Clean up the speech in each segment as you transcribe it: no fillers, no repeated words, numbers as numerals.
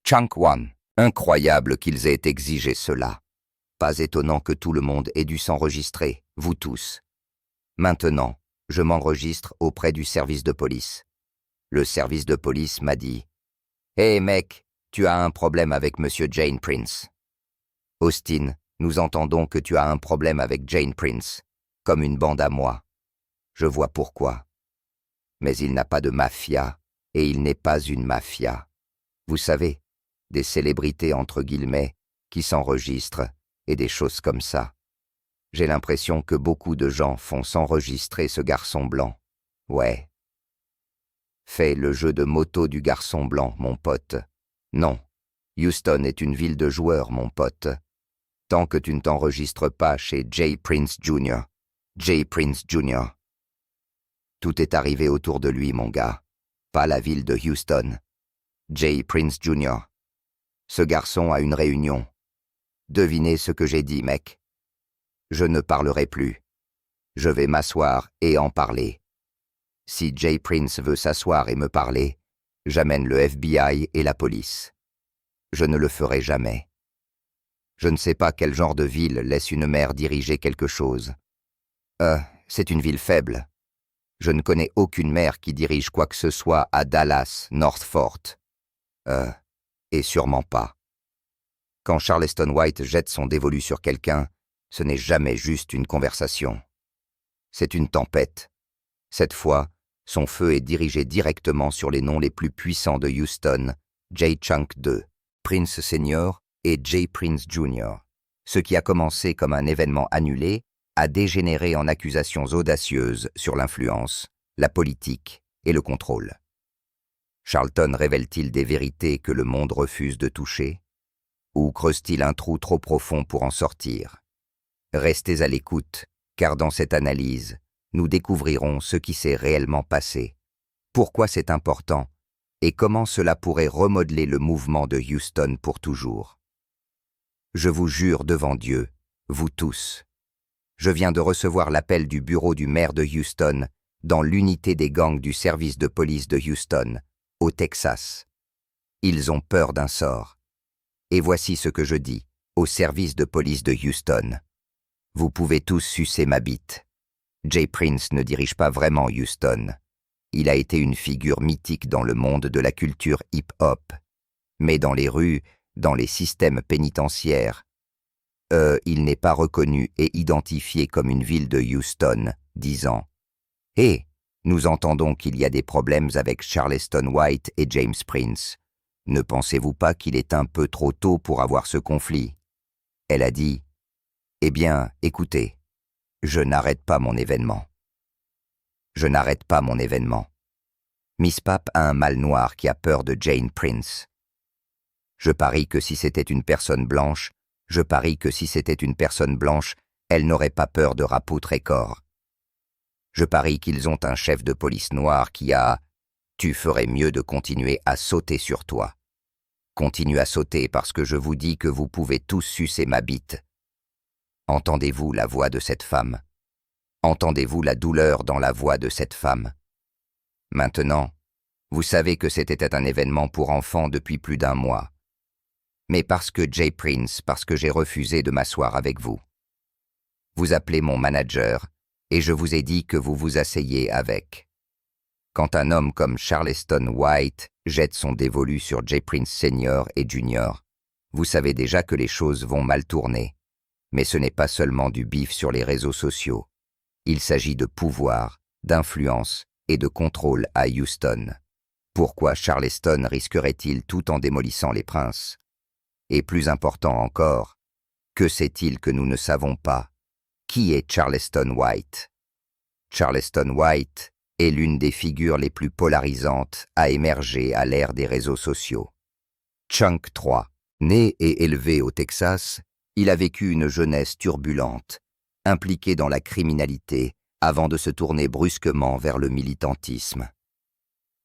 Chang-Wan. Incroyable qu'ils aient exigé cela. Pas étonnant que tout le monde ait dû s'enregistrer, vous tous. Maintenant, je m'enregistre auprès du service de police. Le service de police m'a dit « Hé mec, tu as un problème avec Monsieur Jane Prince. » Austin, nous entendons que tu as un problème avec Jane Prince, comme une bande à moi. Je vois pourquoi. Mais il n'a pas de mafia, et il n'est pas une mafia. Vous savez, des célébrités entre guillemets qui s'enregistrent et des choses comme ça. J'ai l'impression que beaucoup de gens font s'enregistrer ce garçon blanc. Ouais. Fais le jeu de moto du garçon blanc, mon pote. Non, Houston est une ville de joueurs, mon pote. Tant que tu ne t'enregistres pas chez Jay Prince Jr. Jay Prince Jr. Tout est arrivé autour de lui, mon gars. Pas la ville de Houston. Jay Prince Jr. Ce garçon a une réunion. Devinez ce que j'ai dit, mec. Je ne parlerai plus. Je vais m'asseoir et en parler. Si Jay Prince veut s'asseoir et me parler, j'amène le FBI et la police. Je ne le ferai jamais. Je ne sais pas quel genre de ville laisse une mère diriger quelque chose. C'est une ville faible. Je ne connais aucune mère qui dirige quoi que ce soit à Dallas, North Fort. Et sûrement pas. Quand Charleston White jette son dévolu sur quelqu'un, ce n'est jamais juste une conversation. C'est une tempête. Cette fois, son feu est dirigé directement sur les noms les plus puissants de Houston, Jay Chunk II, Prince Senior et Jay Prince Jr. Ce qui a commencé comme un événement annulé a dégénéré en accusations audacieuses sur l'influence, la politique et le contrôle. Charlton révèle-t-il des vérités que le monde refuse de toucher? Ou creuse-t-il un trou trop profond pour en sortir? Restez à l'écoute, car dans cette analyse, nous découvrirons ce qui s'est réellement passé, pourquoi c'est important, et comment cela pourrait remodeler le mouvement de Houston pour toujours. Je vous jure devant Dieu, vous tous, je viens de recevoir l'appel du bureau du maire de Houston dans l'unité des gangs du service de police de Houston, au Texas. Ils ont peur d'un sort. Et voici ce que je dis au service de police de Houston. Vous pouvez tous sucer ma bite. Jay Prince ne dirige pas vraiment Houston. Il a été une figure mythique dans le monde de la culture hip-hop. Mais dans les rues, dans les systèmes pénitentiaires, il n'est pas reconnu et identifié comme une ville de Houston, disant « Hé, nous entendons qu'il y a des problèmes avec Charleston White et James Prince. Ne pensez-vous pas qu'il est un peu trop tôt pour avoir ce conflit ?» Elle a dit « Eh bien, écoutez, je n'arrête pas mon événement. Je n'arrête pas mon événement. Miss Papp a un mal noir qui a peur de Jane Prince. Je parie que si c'était une personne blanche, elle n'aurait pas peur de Raput Record. Je parie qu'ils ont un chef de police noir qui a « Tu ferais mieux de continuer à sauter sur toi. Continue à sauter parce que je vous dis que vous pouvez tous sucer ma bite. » Entendez-vous la voix de cette femme? Entendez-vous la douleur dans la voix de cette femme? Maintenant, vous savez que c'était un événement pour enfants depuis plus d'un mois. Mais parce que Jay Prince, parce que j'ai refusé de m'asseoir avec vous. Vous appelez mon manager et je vous ai dit que vous vous asseyez avec. Quand un homme comme Charleston White jette son dévolu sur Jay Prince Senior et Junior, vous savez déjà que les choses vont mal tourner. Mais ce n'est pas seulement du bif sur les réseaux sociaux. Il s'agit de pouvoir, d'influence et de contrôle à Houston. Pourquoi Charleston risquerait-il tout en démolissant les princes? Et plus important encore, que sait-il que nous ne savons pas? Qui est Charleston White? Charleston White est l'une des figures les plus polarisantes à émerger à l'ère des réseaux sociaux. Chunk III, né et élevé au Texas, il a vécu une jeunesse turbulente, impliqué dans la criminalité, avant de se tourner brusquement vers le militantisme.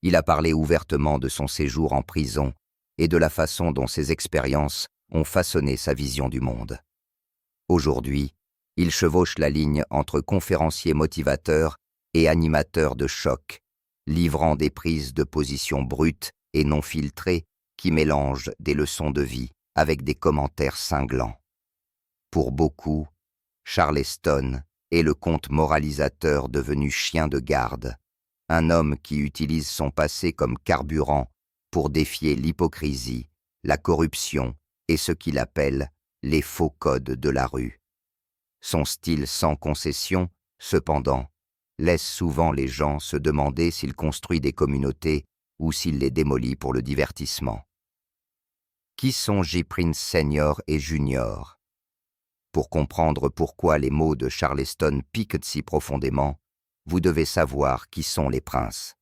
Il a parlé ouvertement de son séjour en prison et de la façon dont ses expériences ont façonné sa vision du monde. Aujourd'hui, il chevauche la ligne entre conférencier motivateur et animateur de choc, livrant des prises de position brutes et non filtrées qui mélange des leçons de vie avec des commentaires cinglants. Pour beaucoup, Charleston est le conte moralisateur devenu chien de garde, un homme qui utilise son passé comme carburant pour défier l'hypocrisie, la corruption et ce qu'il appelle les faux codes de la rue. Son style sans concession, cependant, laisse souvent les gens se demander s'il construit des communautés ou s'il les démolit pour le divertissement. Qui sont J. Prince Senior et Junior? Pour comprendre pourquoi les mots de Charleston piquent si profondément, vous devez savoir qui sont les princes.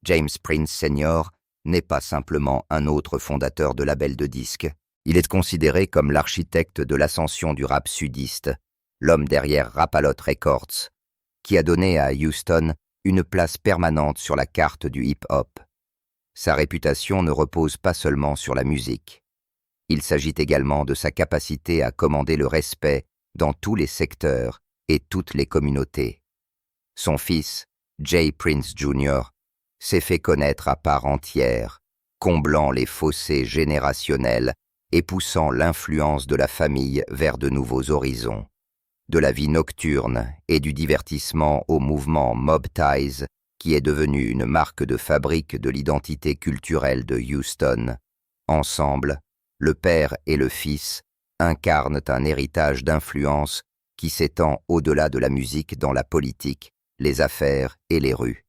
James Prince Senior n'est pas simplement un autre fondateur de label de disques. Il est considéré comme l'architecte de l'ascension du rap sudiste, l'homme derrière Rap-A-Lot Records, qui a donné à Houston une place permanente sur la carte du hip-hop. Sa réputation ne repose pas seulement sur la musique. Il s'agit également de sa capacité à commander le respect dans tous les secteurs et toutes les communautés. Son fils, J. Prince Jr., s'est fait connaître à part entière, comblant les fossés générationnels et poussant l'influence de la famille vers de nouveaux horizons. De la vie nocturne et du divertissement au mouvement Mob Ties, qui est devenu une marque de fabrique de l'identité culturelle de Houston. Ensemble, le père et le fils incarnent un héritage d'influence qui s'étend au-delà de la musique dans la politique, les affaires et les rues.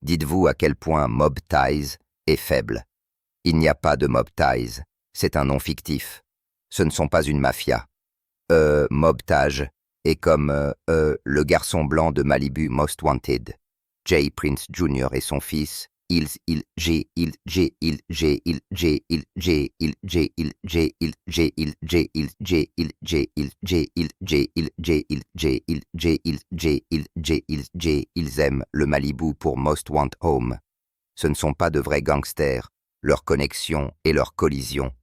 Dites-vous à quel point Mob Ties est faible. Il n'y a pas de Mob Ties, c'est un nom fictif. Ce ne sont pas une mafia. Mob Taj est comme le garçon blanc de Malibu Most Wanted. J. Prince Jr. et son fils, ils aiment le Malibu pour Most Want Home. Ce ne sont pas de vrais gangsters, leur connexion et leur collision.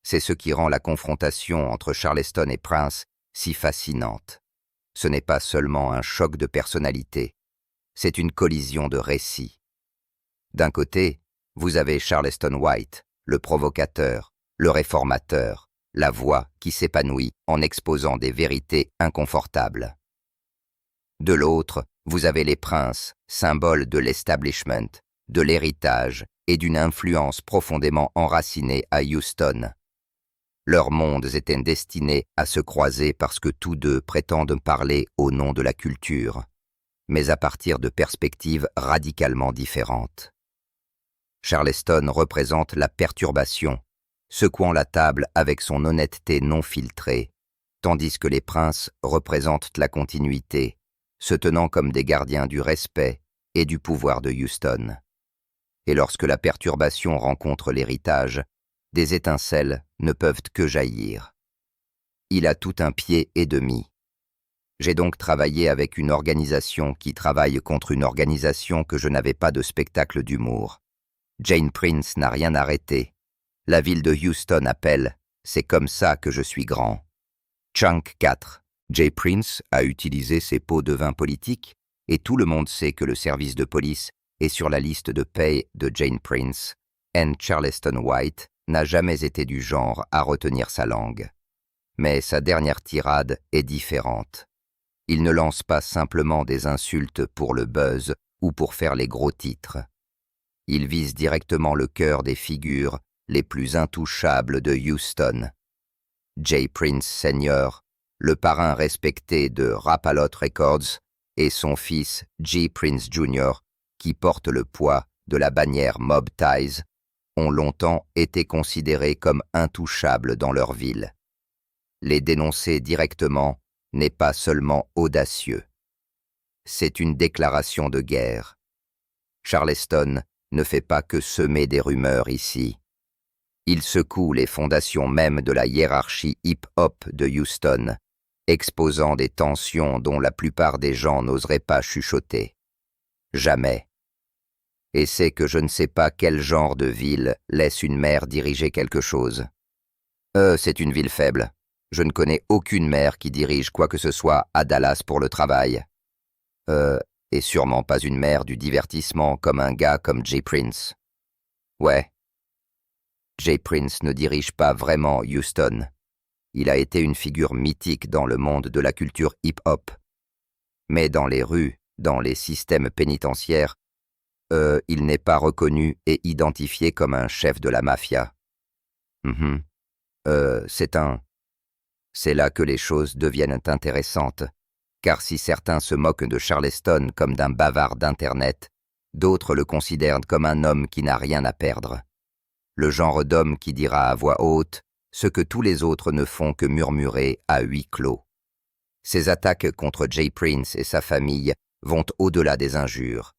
C'est ce qui rend la confrontation entre Charleston et Prince si fascinante. Ce n'est pas seulement un choc de personnalité, c'est une collision de récits. D'un côté, vous avez Charleston White, le provocateur, le réformateur, la voix qui s'épanouit en exposant des vérités inconfortables. De l'autre, vous avez les princes, symboles de l'establishment, de l'héritage et d'une influence profondément enracinée à Houston. Leurs mondes étaient destinés à se croiser parce que tous deux prétendent parler au nom de la culture, mais à partir de perspectives radicalement différentes. Charleston représente la perturbation, secouant la table avec son honnêteté non filtrée, tandis que les princes représentent la continuité, se tenant comme des gardiens du respect et du pouvoir de Houston. Et lorsque la perturbation rencontre l'héritage, des étincelles ne peuvent que jaillir. Il a tout un pied et demi. J'ai donc travaillé avec une organisation qui travaille contre une organisation que je n'avais pas de spectacle d'humour. Jane Prince n'a rien arrêté. La ville de Houston appelle « C'est comme ça que je suis grand ». Chunk 4. Jay Prince a utilisé ses pots de vin politiques et tout le monde sait que le service de police est sur la liste de paye de Jane Prince. Charleston White n'a jamais été du genre à retenir sa langue. Mais sa dernière tirade est différente. Il ne lance pas simplement des insultes pour le buzz ou pour faire les gros titres. Il vise directement le cœur des figures les plus intouchables de Houston. J. Prince Senior, le parrain respecté de Rap-A-Lot Records, et son fils J. Prince Jr., qui porte le poids de la bannière Mob Ties, ont longtemps été considérés comme intouchables dans leur ville. Les dénoncer directement n'est pas seulement audacieux. C'est une déclaration de guerre. Charleston ne fait pas que semer des rumeurs ici. Il secoue les fondations mêmes de la hiérarchie hip-hop de Houston, exposant des tensions dont la plupart des gens n'oseraient pas chuchoter. Jamais. Et c'est que je ne sais pas quel genre de ville laisse une mère diriger quelque chose. C'est une ville faible. Je ne connais aucune mère qui dirige quoi que ce soit à Dallas pour le travail. Et sûrement pas une mère du divertissement comme un gars comme J. Prince. Ouais. Jay Prince ne dirige pas vraiment Houston. Il a été une figure mythique dans le monde de la culture hip-hop. Mais dans les rues, dans les systèmes pénitentiaires, il n'est pas reconnu et identifié comme un chef de la mafia. C'est là que les choses deviennent intéressantes, car si certains se moquent de Charleston comme d'un bavard d'Internet, d'autres le considèrent comme un homme qui n'a rien à perdre. Le genre d'homme qui dira à voix haute ce que tous les autres ne font que murmurer à huis clos. Ces attaques contre Jay Prince et sa famille vont au-delà des injures.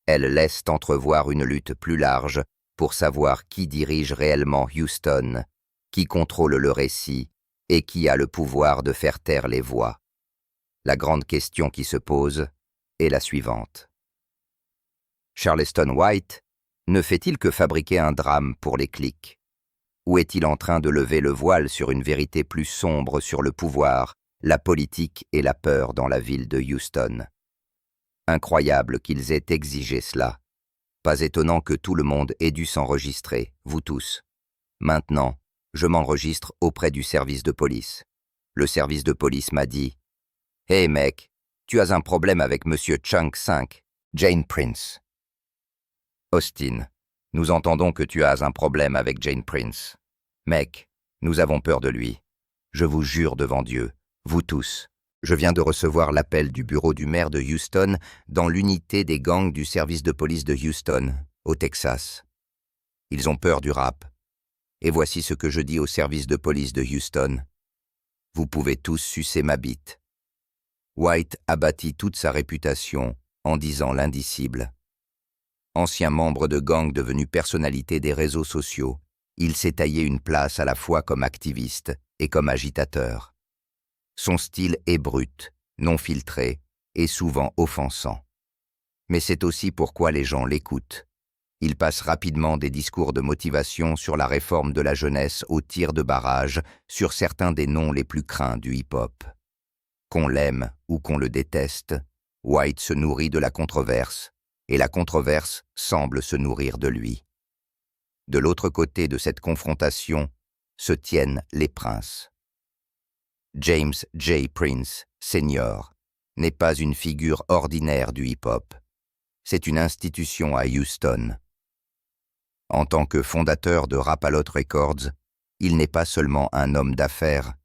Elles laissent entrevoir une lutte plus large pour savoir qui dirige réellement Houston, qui contrôle le récit et qui a le pouvoir de faire taire les voix. La grande question qui se pose est la suivante. Charleston White ne fait-il que fabriquer un drame pour les cliques? Ou est-il en train de lever le voile sur une vérité plus sombre sur le pouvoir, la politique et la peur dans la ville de Houston? Incroyable qu'ils aient exigé cela. Pas étonnant que tout le monde ait dû s'enregistrer, vous tous. Maintenant, je m'enregistre auprès du service de police. Le service de police m'a dit « Hey mec, tu as un problème avec Monsieur Chunk 5, Jane Prince. » Austin, nous entendons que tu as un problème avec Jane Prince. Mec, nous avons peur de lui. Je vous jure devant Dieu, vous tous. Je viens de recevoir l'appel du bureau du maire de Houston dans l'unité des gangs du service de police de Houston, au Texas. Ils ont peur du rap. Et voici ce que je dis au service de police de Houston. Vous pouvez tous sucer ma bite. White a bâti toute sa réputation en disant l'indicible. Ancien membre de gang devenu personnalité des réseaux sociaux, il s'est taillé une place à la fois comme activiste et comme agitateur. Son style est brut, non filtré et souvent offensant. Mais c'est aussi pourquoi les gens l'écoutent. Il passe rapidement des discours de motivation sur la réforme de la jeunesse au tir de barrage sur certains des noms les plus craints du hip-hop. Qu'on l'aime ou qu'on le déteste, White se nourrit de la controverse, et la controverse semble se nourrir de lui. De l'autre côté de cette confrontation se tiennent les princes. James J. Prince, Sr., n'est pas une figure ordinaire du hip-hop. C'est une institution à Houston. En tant que fondateur de Rap-A-Lot Records, il n'est pas seulement un homme d'affaires,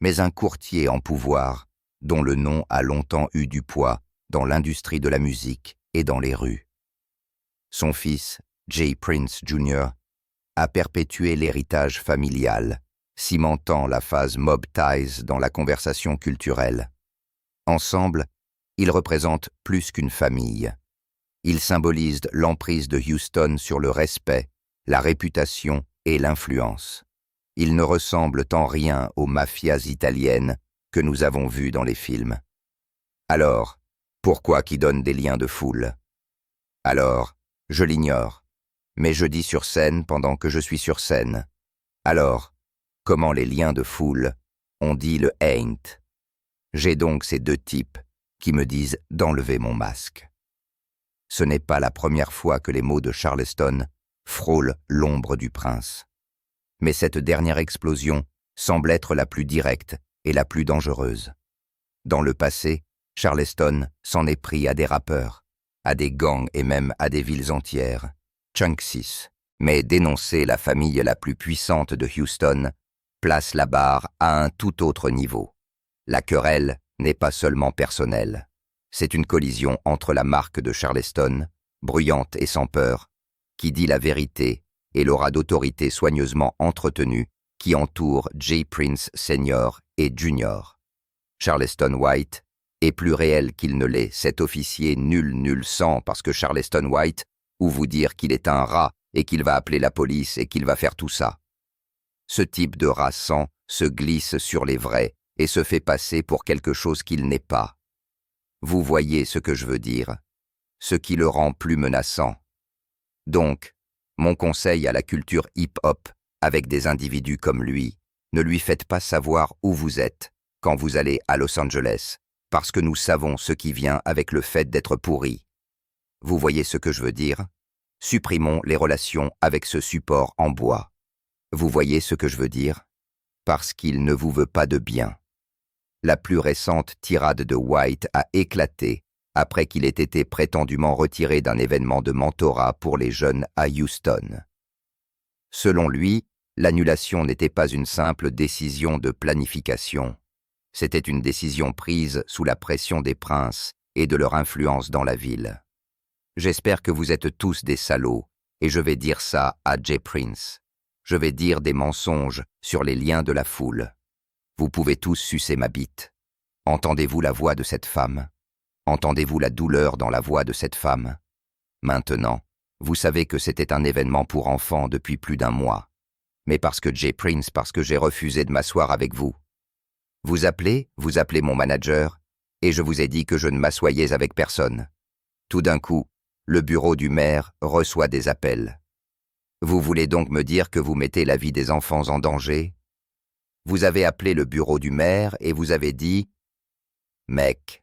mais un courtier en pouvoir, dont le nom a longtemps eu du poids dans l'industrie de la musique et dans les rues. Son fils, Jay Prince Jr., a perpétué l'héritage familial, cimentant la phase Mob Ties dans la conversation culturelle. Ensemble, ils représentent plus qu'une famille. Ils symbolisent l'emprise de Houston sur le respect, la réputation et l'influence. Ils ne ressemblent en rien aux mafias italiennes que nous avons vues dans les films. Alors, pourquoi qui donne des liens de foule? Alors, je l'ignore, mais je dis sur scène pendant que je suis sur scène. Alors, comment les liens de foule ont dit le ain't? J'ai donc ces deux types qui me disent d'enlever mon masque. Ce n'est pas la première fois que les mots de Charleston frôlent l'ombre du prince. Mais cette dernière explosion semble être la plus directe et la plus dangereuse. Dans le passé, Charleston s'en est pris à des rappeurs, à des gangs et même à des villes entières, Chunk 6. Mais dénoncer la famille la plus puissante de Houston place la barre à un tout autre niveau. La querelle n'est pas seulement personnelle. C'est une collision entre la marque de Charleston, bruyante et sans peur, qui dit la vérité, et l'aura d'autorité soigneusement entretenue qui entoure Jay Prince Sr. et Jr. Charleston White est plus réel qu'il ne l'est, cet officier nul sang parce que Charleston White, ou vous dire qu'il est un rat et qu'il va appeler la police et qu'il va faire tout ça. Ce type de rat sang se glisse sur les vrais et se fait passer pour quelque chose qu'il n'est pas. Vous voyez ce que je veux dire, ce qui le rend plus menaçant. Donc, mon conseil à la culture hip-hop, avec des individus comme lui, ne lui faites pas savoir où vous êtes quand vous allez à Los Angeles, parce que nous savons ce qui vient avec le fait d'être pourri. Vous voyez ce que je veux dire? Supprimons les relations avec ce support en bois. Vous voyez ce que je veux dire? Parce qu'il ne vous veut pas de bien. La plus récente tirade de White a éclaté après qu'il ait été prétendument retiré d'un événement de mentorat pour les jeunes à Houston. Selon lui, l'annulation n'était pas une simple décision de planification. C'était une décision prise sous la pression des princes et de leur influence dans la ville. J'espère que vous êtes tous des salauds, et je vais dire ça à Jay Prince. Je vais dire des mensonges sur les liens de la foule. Vous pouvez tous sucer ma bite. Entendez-vous la voix de cette femme? Entendez-vous la douleur dans la voix de cette femme? Maintenant, vous savez que c'était un événement pour enfants depuis plus d'un mois. Mais parce que Jay Prince, parce que j'ai refusé de m'asseoir avec vous. Vous appelez mon manager, et je vous ai dit que je ne m'assoyais avec personne. Tout d'un coup, le bureau du maire reçoit des appels. Vous voulez donc me dire que vous mettez la vie des enfants en danger? Vous avez appelé le bureau du maire et vous avez dit « Mec,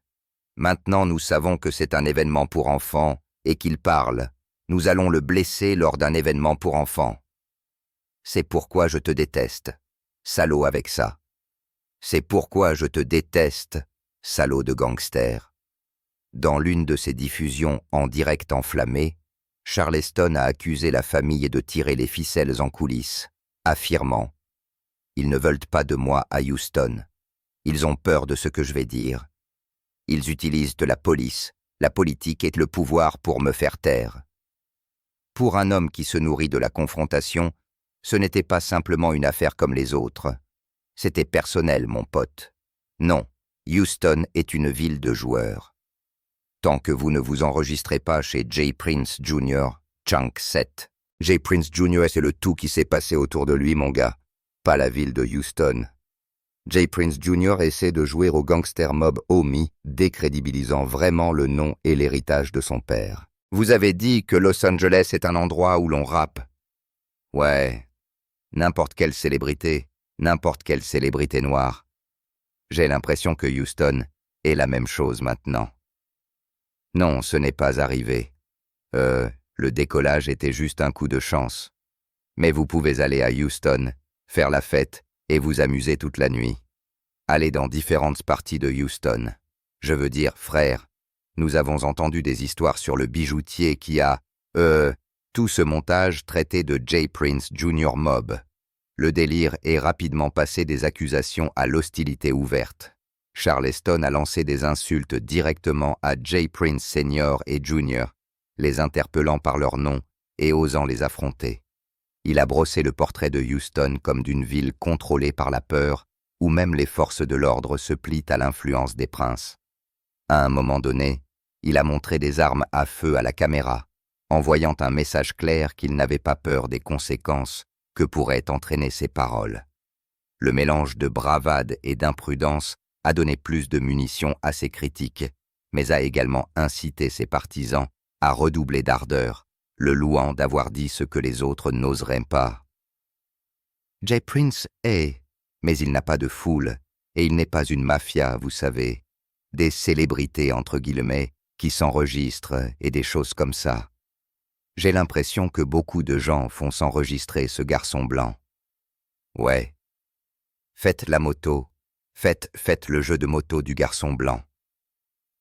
maintenant nous savons que c'est un événement pour enfants et qu'il parle. Nous allons le blesser lors d'un événement pour enfants. C'est pourquoi je te déteste, salaud avec ça. C'est pourquoi je te déteste, salaud de gangster. » Dans l'une de ses diffusions en direct enflammé, Charleston a accusé la famille de tirer les ficelles en coulisses, affirmant « Ils ne veulent pas de moi à Houston. Ils ont peur de ce que je vais dire. Ils utilisent de la police, la politique et le pouvoir pour me faire taire. » Pour un homme qui se nourrit de la confrontation, ce n'était pas simplement une affaire comme les autres. C'était personnel, mon pote. Non, Houston est une ville de joueurs. Tant que vous ne vous enregistrez pas chez Jay Prince Jr., Chunk 7. Jay Prince Jr., c'est le tout qui s'est passé autour de lui, mon gars, pas la ville de Houston. Jay Prince Jr. essaie de jouer au gangster mob Homie, décrédibilisant vraiment le nom et l'héritage de son père. Vous avez dit que Los Angeles est un endroit où l'on rappe. Ouais, n'importe quelle célébrité noire. J'ai l'impression que Houston est la même chose maintenant. Non, ce n'est pas arrivé. Le décollage était juste un coup de chance. Mais vous pouvez aller à Houston, faire la fête et vous amuser toute la nuit. Allez dans différentes parties de Houston. Je veux dire, frère, nous avons entendu des histoires sur le bijoutier qui a, tout ce montage traité de Jay Prince Jr. Mob. Le délire est rapidement passé des accusations à l'hostilité ouverte. Charleston a lancé des insultes directement à Jay Prince Sr. et Jr., les interpellant par leur nom et osant les affronter. Il a brossé le portrait de Houston comme d'une ville contrôlée par la peur, où même les forces de l'ordre se plient à l'influence des princes. À un moment donné, il a montré des armes à feu à la caméra, envoyant un message clair qu'il n'avait pas peur des conséquences que pourraient entraîner ses paroles. Le mélange de bravade et d'imprudence a donné plus de munitions à ses critiques, mais a également incité ses partisans à redoubler d'ardeur, le louant d'avoir dit ce que les autres n'oseraient pas. Jay Prince est, mais il n'a pas de foule, et il n'est pas une mafia, vous savez, des célébrités entre guillemets qui s'enregistrent et des choses comme ça. J'ai l'impression que beaucoup de gens font s'enregistrer ce garçon blanc. Ouais. Faites la moto. Faites le jeu de moto du garçon blanc.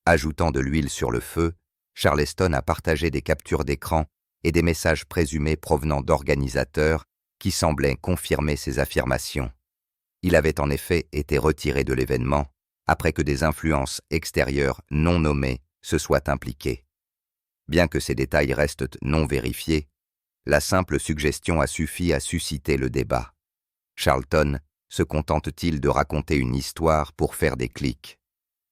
Ajoutant de l'huile sur le feu, Charleston a partagé des captures d'écran et des messages présumés provenant d'organisateurs qui semblaient confirmer ses affirmations. Il avait en effet été retiré de l'événement après que des influences extérieures non nommées se soient impliquées. Bien que ces détails restent non vérifiés, la simple suggestion a suffi à susciter le débat. Charleston se contente-t-il de raconter une histoire pour faire des clics?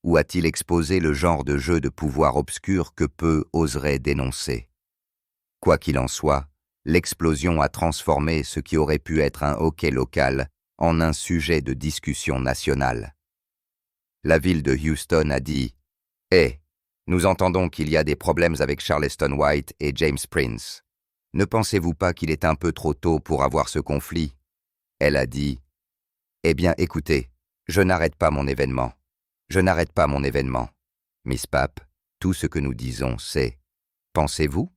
Ou a-t-il exposé le genre de jeu de pouvoir obscur que peu oseraient dénoncer? Quoi qu'il en soit, l'explosion a transformé ce qui aurait pu être un hockey local en un sujet de discussion nationale. La ville de Houston a dit « Hé, nous entendons qu'il y a des problèmes avec Charleston White et James Prince. Ne pensez-vous pas qu'il est un peu trop tôt pour avoir ce conflit ?» Elle a dit « Eh bien, écoutez, je n'arrête pas mon événement. Je n'arrête pas mon événement. Miss Papp, tout ce que nous disons, c'est « Pensez-vous »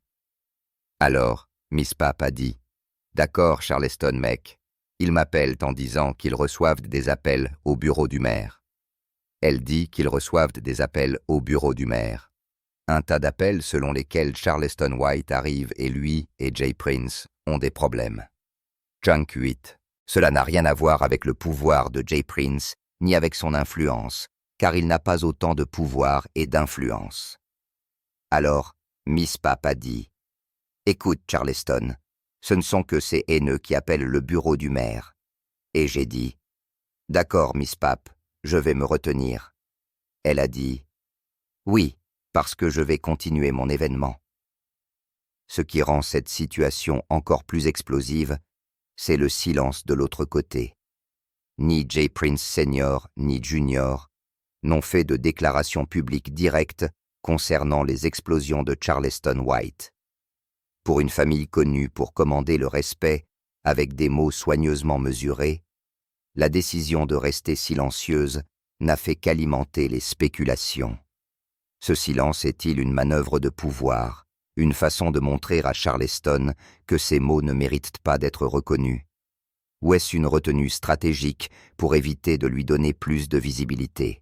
Alors, Miss Papp a dit « D'accord, Charleston, mec, Ils m'appellent en disant qu'ils reçoivent des appels au bureau du maire. Elle dit qu'ils reçoivent des appels au bureau du maire. Un tas d'appels selon lesquels Charleston White arrive et lui et Jay Prince ont des problèmes. Chunk 8. Cela n'a rien à voir avec le pouvoir de Jay Prince, ni avec son influence, car il n'a pas autant de pouvoir et d'influence. Alors, Miss Papp a dit « Écoute, Charleston, ce ne sont que ces haineux qui appellent le bureau du maire. » Et j'ai dit « D'accord, Miss Papp, je vais me retenir. » Elle a dit « Oui, parce que je vais continuer mon événement. » Ce qui rend cette situation encore plus explosive, c'est le silence de l'autre côté. Ni Jay Prince Senior ni Junior n'ont fait de déclaration publique directe concernant les explosions de Charleston White. Pour une famille connue pour commander le respect avec des mots soigneusement mesurés, la décision de rester silencieuse n'a fait qu'alimenter les spéculations. Ce silence est-il une manœuvre de pouvoir, une façon de montrer à Charleston que ces mots ne méritent pas d'être reconnus? Ou est-ce une retenue stratégique pour éviter de lui donner plus de visibilité?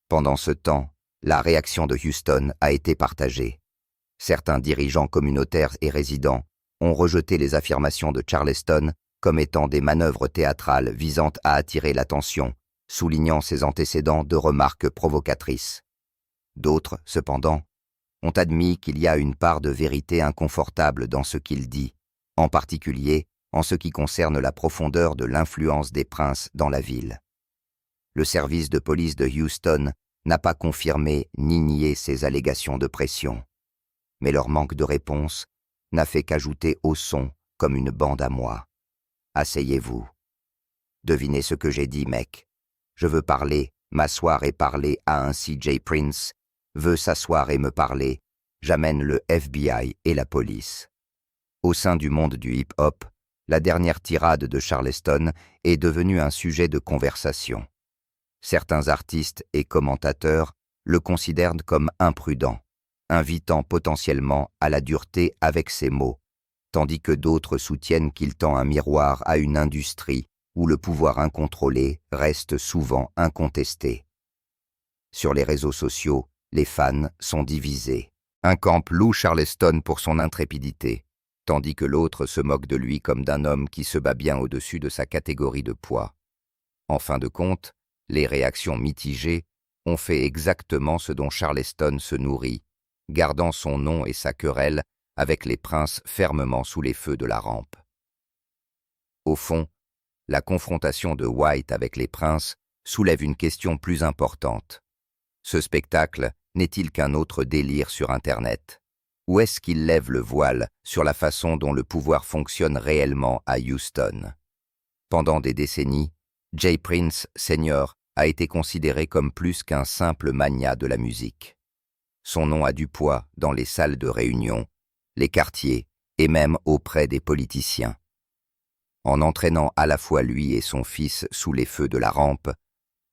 Pendant ce temps, la réaction de Houston a été partagée. Certains dirigeants communautaires et résidents ont rejeté les affirmations de Charleston comme étant des manœuvres théâtrales visant à attirer l'attention, soulignant ses antécédents de remarques provocatrices. D'autres, cependant, ont admis qu'il y a une part de vérité inconfortable dans ce qu'il dit, en particulier en ce qui concerne la profondeur de l'influence des princes dans la ville. Le service de police de Houston n'a pas confirmé ni nié ces allégations de pression, mais leur manque de réponse n'a fait qu'ajouter au son comme une bande à moi. Asseyez-vous. Devinez ce que j'ai dit, mec. Je veux parler, m'asseoir et parler à ainsi Jay Prince veut s'asseoir et me parler. J'amène le FBI et la police. Au sein du monde du hip-hop, la dernière tirade de Charleston est devenue un sujet de conversation. Certains artistes et commentateurs le considèrent comme imprudent, invitant potentiellement à la dureté avec ses mots, tandis que d'autres soutiennent qu'il tend un miroir à une industrie où le pouvoir incontrôlé reste souvent incontesté. Sur les réseaux sociaux, les fans sont divisés. Un camp loue Charleston pour son intrépidité, tandis que l'autre se moque de lui comme d'un homme qui se bat bien au-dessus de sa catégorie de poids. En fin de compte, les réactions mitigées ont fait exactement ce dont Charleston se nourrit, gardant son nom et sa querelle avec les princes fermement sous les feux de la rampe. Au fond, la confrontation de White avec les princes soulève une question plus importante. Ce spectacle n'est-il qu'un autre délire sur Internet? Ou est-ce qu'il lève le voile sur la façon dont le pouvoir fonctionne réellement à Houston? Pendant des décennies, Jay Prince Senior a été considéré comme plus qu'un simple magnat de la musique. Son nom a du poids dans les salles de réunion, les quartiers et même auprès des politiciens. En entraînant à la fois lui et son fils sous les feux de la rampe,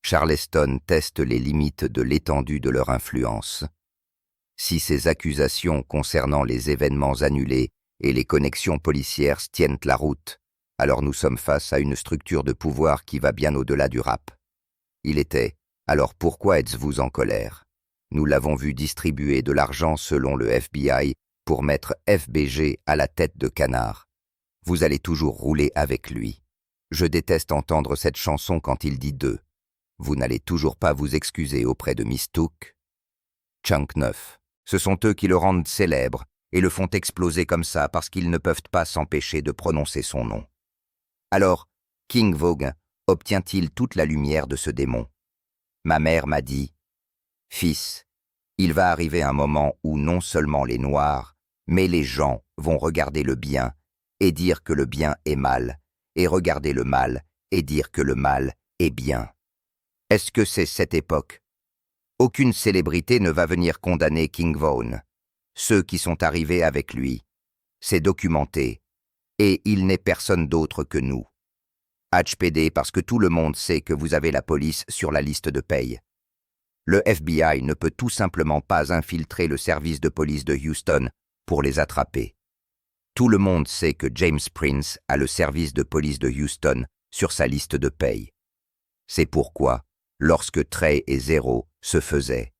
Charleston teste les limites de l'étendue de leur influence. Si ces accusations concernant les événements annulés et les connexions policières tiennent la route, alors nous sommes face à une structure de pouvoir qui va bien au-delà du rap. Il était « Alors pourquoi êtes-vous en colère ?» Nous l'avons vu distribuer de l'argent selon le FBI pour mettre FBG à la tête de canard. Vous allez toujours rouler avec lui. Je déteste entendre cette chanson quand il dit d'eux. Vous n'allez toujours pas vous excuser auprès de Miss Took. Chunk 9. Ce sont eux qui le rendent célèbre et le font exploser comme ça parce qu'ils ne peuvent pas s'empêcher de prononcer son nom. Alors, King Vogue obtient-il toute la lumière de ce démon? Ma mère m'a dit « Fils, il va arriver un moment où non seulement les Noirs, mais les gens vont regarder le bien et dire que le bien est mal, et regarder le mal et dire que le mal est bien. Est-ce que c'est cette époque? Aucune célébrité ne va venir condamner King Von. Ceux qui sont arrivés avec lui. C'est documenté. Et il n'est personne d'autre que nous. HPD parce que tout le monde sait que vous avez la police sur la liste de paye. Le FBI ne peut tout simplement pas infiltrer le service de police de Houston pour les attraper. Tout le monde sait que James Prince a le service de police de Houston sur sa liste de paye. C'est pourquoi, lorsque Trey et Zero se faisaient,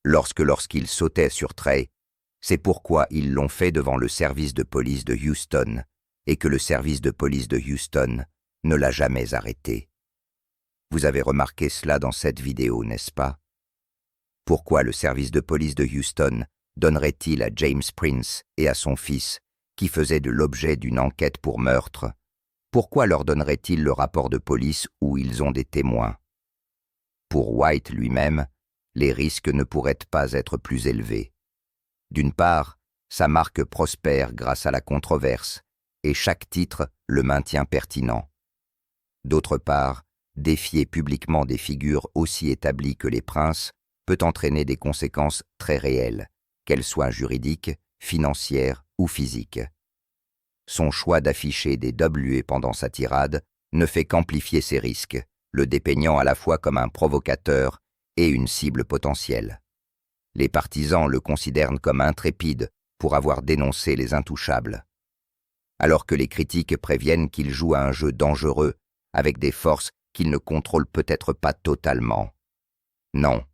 lorsqu'ils sautaient sur Trey, c'est pourquoi ils l'ont fait devant le service de police de Houston, et que le service de police de Houston ne l'a jamais arrêté. Vous avez remarqué cela dans cette vidéo, n'est-ce pas? Pourquoi le service de police de Houston donnerait-il à James Prince et à son fils, qui faisaient de l'objet d'une enquête pour meurtre, pourquoi leur donnerait-il le rapport de police où ils ont des témoins? Pour White lui-même, les risques ne pourraient pas être plus élevés. D'une part, sa marque prospère grâce à la controverse, et chaque titre le maintient pertinent. D'autre part, défier publiquement des figures aussi établies que les princes peut entraîner des conséquences très réelles, qu'elles soient juridiques, financières ou physiques. Son choix d'afficher des W pendant sa tirade ne fait qu'amplifier ces risques, le dépeignant à la fois comme un provocateur et une cible potentielle. Les partisans le considèrent comme intrépide pour avoir dénoncé les intouchables, alors que les critiques préviennent qu'il joue à un jeu dangereux avec des forces qu'il ne contrôle peut-être pas totalement. Non.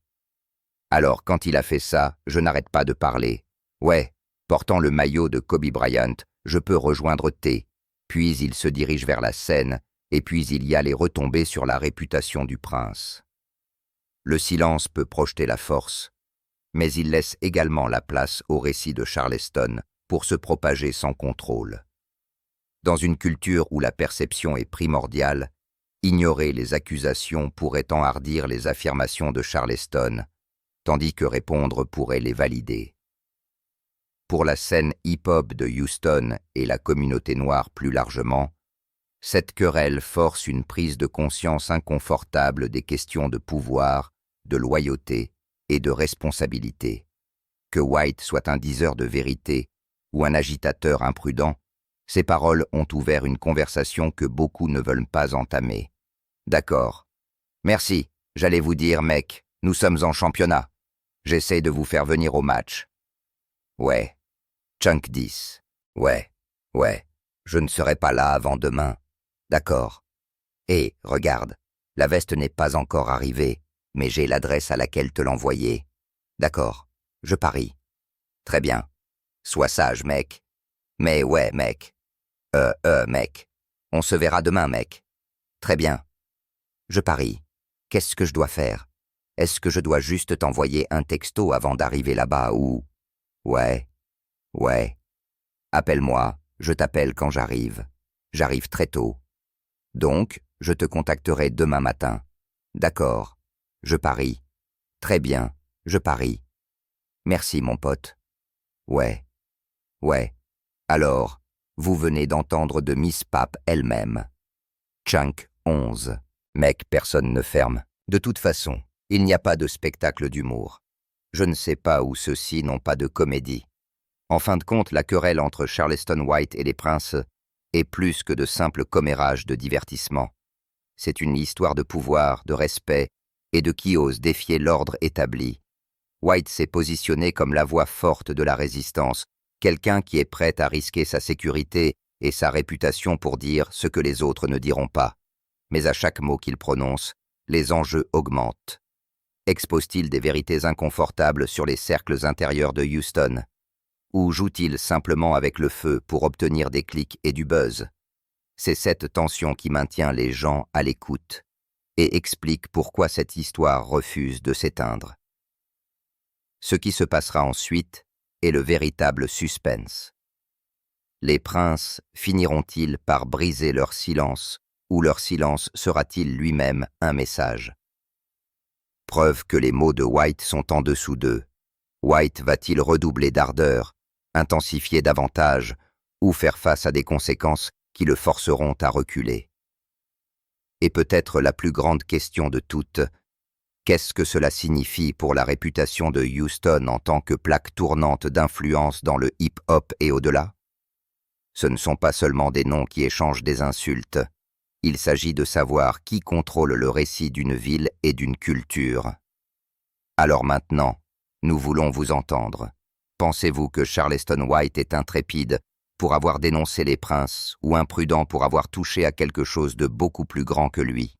Alors quand il a fait ça, je n'arrête pas de parler. Ouais, portant le maillot de Kobe Bryant, je peux rejoindre T. Puis il se dirige vers la scène, et puis il y a les retombées sur la réputation du prince. Le silence peut projeter la force, mais il laisse également la place au récit de Charleston pour se propager sans contrôle. Dans une culture où la perception est primordiale, ignorer les accusations pourrait enhardir les affirmations de Charleston, tandis que répondre pourrait les valider. Pour la scène hip-hop de Houston et la communauté noire plus largement, cette querelle force une prise de conscience inconfortable des questions de pouvoir, de loyauté et de responsabilité. Que White soit un diseur de vérité ou un agitateur imprudent, ces paroles ont ouvert une conversation que beaucoup ne veulent pas entamer. D'accord. Merci, j'allais vous dire, mec, nous sommes en championnat. J'essaie de vous faire venir au match. Ouais. Chunk 10. Ouais. Je ne serai pas là avant demain. D'accord. Et, regarde, la veste n'est pas encore arrivée, mais j'ai l'adresse à laquelle te l'envoyer. D'accord, je parie. Très bien. Sois sage, mec. Mais ouais, mec. Mec. On se verra demain, mec. Très bien. Je parie. Qu'est-ce que je dois faire? Est-ce que je dois juste t'envoyer un texto avant d'arriver là-bas ou... Ouais. Appelle-moi, je t'appelle quand j'arrive. J'arrive très tôt. Donc, je te contacterai demain matin. D'accord. Je parie. Très bien, je parie. Merci, mon pote. Ouais. Alors, vous venez d'entendre de Miss Pape elle-même. Chunk 11. Mec, personne ne ferme. De toute façon, il n'y a pas de spectacle d'humour. Je ne sais pas où ceux-ci n'ont pas de comédie. En fin de compte, la querelle entre Charleston White et les princes est plus que de simples commérages de divertissement. C'est une histoire de pouvoir, de respect et de qui ose défier l'ordre établi. White s'est positionné comme la voix forte de la résistance, quelqu'un qui est prêt à risquer sa sécurité et sa réputation pour dire ce que les autres ne diront pas. Mais à chaque mot qu'il prononce, les enjeux augmentent. Expose-t-il des vérités inconfortables sur les cercles intérieurs de Houston? Ou joue-t-il simplement avec le feu pour obtenir des clics et du buzz? C'est cette tension qui maintient les gens à l'écoute et explique pourquoi cette histoire refuse de s'éteindre. Ce qui se passera ensuite est le véritable suspense. Les princes finiront-ils par briser leur silence, ou leur silence sera-t-il lui-même un message? Preuve que les mots de White sont en dessous d'eux. White va-t-il redoubler d'ardeur, intensifier davantage, ou faire face à des conséquences qui le forceront à reculer? Et peut-être la plus grande question de toutes, qu'est-ce que cela signifie pour la réputation de Houston en tant que plaque tournante d'influence dans le hip-hop et au-delà? Ce ne sont pas seulement des noms qui échangent des insultes. Il s'agit de savoir qui contrôle le récit d'une ville et d'une culture. Alors maintenant, nous voulons vous entendre. Pensez-vous que Charleston White est intrépide pour avoir dénoncé les princes ou imprudent pour avoir touché à quelque chose de beaucoup plus grand que lui?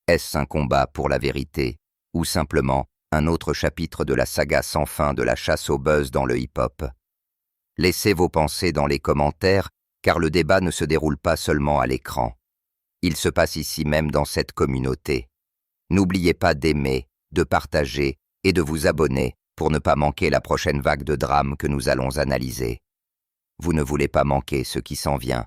Est-ce un combat pour la vérité ou simplement un autre chapitre de la saga sans fin de la chasse au buzz dans le hip-hop? Laissez vos pensées dans les commentaires, car le débat ne se déroule pas seulement à l'écran. Il se passe ici même dans cette communauté. N'oubliez pas d'aimer, de partager et de vous abonner pour ne pas manquer la prochaine vague de drames que nous allons analyser. Vous ne voulez pas manquer ce qui s'en vient.